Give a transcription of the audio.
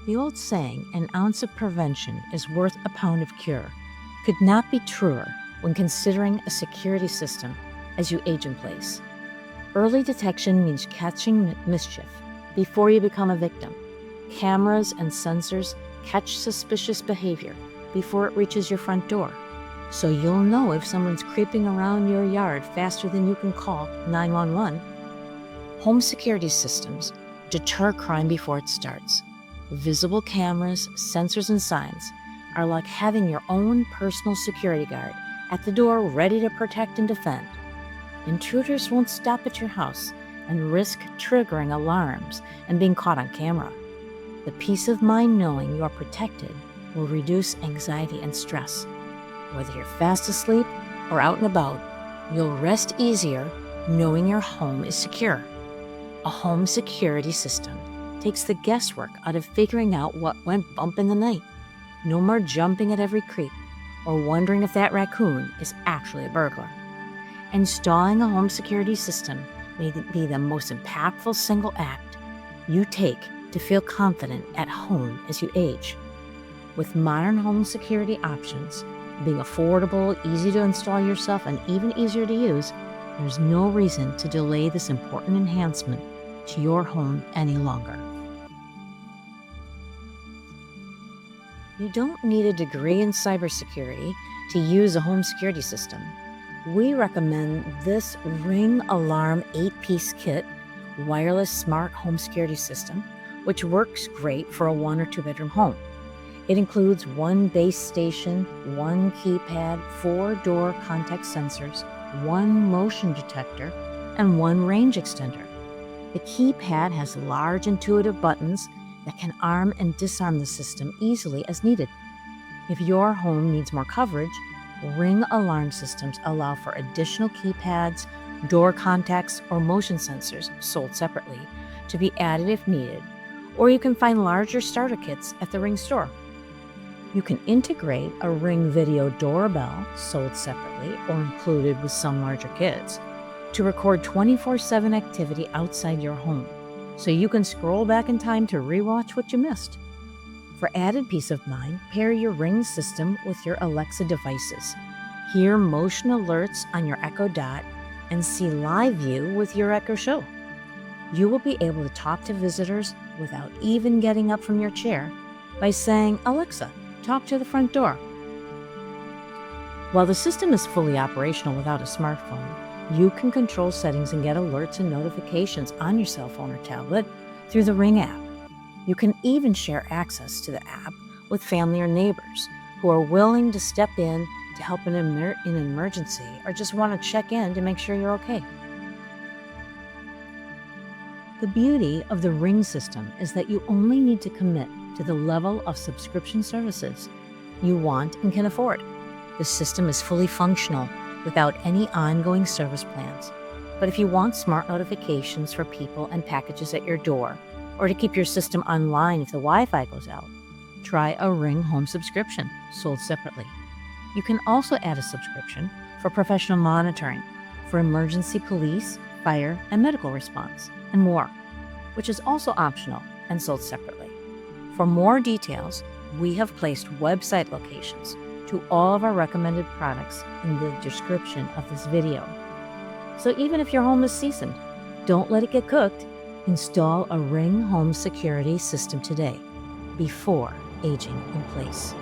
The old saying, an ounce of prevention is worth a pound of cure, could not be truer when considering a security system as you age in place. Early detection means catching mischief before you become a victim. Cameras and sensors catch suspicious behavior before it reaches your front door, so you'll know if someone's creeping around your yard faster than you can call 911. Home security systems deter crime before it starts. Visible cameras, sensors, and signs are like having your own personal security guard at the door ready to protect and defend. Intruders won't stop at your house and risk triggering alarms and being caught on camera. The peace of mind knowing you are protected will reduce anxiety and stress. Whether you're fast asleep or out and about, you'll rest easier knowing your home is secure. A home security system takes the guesswork out of figuring out what went bump in the night. No more jumping at every creep or wondering if that raccoon is actually a burglar. Installing a home security system may be the most impactful single act you take to feel confident at home as you age. With modern home security options being affordable, easy to install yourself, and even easier to use, there's no reason to delay this important enhancement to your home any longer. You don't need a degree in cybersecurity to use a home security system. We recommend this Ring Alarm 8-piece kit wireless smart home security system, which works great for a 1 or 2 bedroom home. It includes 1 base station, 1 keypad, 4 door contact sensors, 1 motion detector, and 1 range extender. The keypad has large intuitive buttons that can arm and disarm the system easily as needed. If your home needs more coverage, Ring alarm systems allow for additional keypads, door contacts, or motion sensors sold separately to be added if needed, or you can find larger starter kits at the Ring store. You can integrate a Ring video doorbell sold separately or included with some larger kits to record 24/7 activity outside your home, so you can scroll back in time to rewatch what you missed. For added peace of mind, pair your Ring system with your Alexa devices. Hear motion alerts on your Echo Dot and see live view with your Echo Show. You will be able to talk to visitors without even getting up from your chair by saying, "Alexa, talk to the front door." While the system is fully operational without a smartphone, you can control settings and get alerts and notifications on your cell phone or tablet through the Ring app. You can even share access to the app with family or neighbors who are willing to step in to help in an emergency or just want to check in to make sure you're okay. The beauty of the Ring system is that you only need to commit to the level of subscription services you want and can afford. The system is fully functional without any ongoing service plans. But if you want smart notifications for people and packages at your door, or to keep your system online if the Wi-Fi goes out, try a Ring home subscription sold separately. You can also add a subscription for professional monitoring, for emergency police, fire, and medical response, and more, which is also optional and sold separately. For more details, we have placed website locations to all of our recommended products in the description of this video. So even if your home is seasoned, don't let it get cooked. Install a Ring home security system today before aging in place.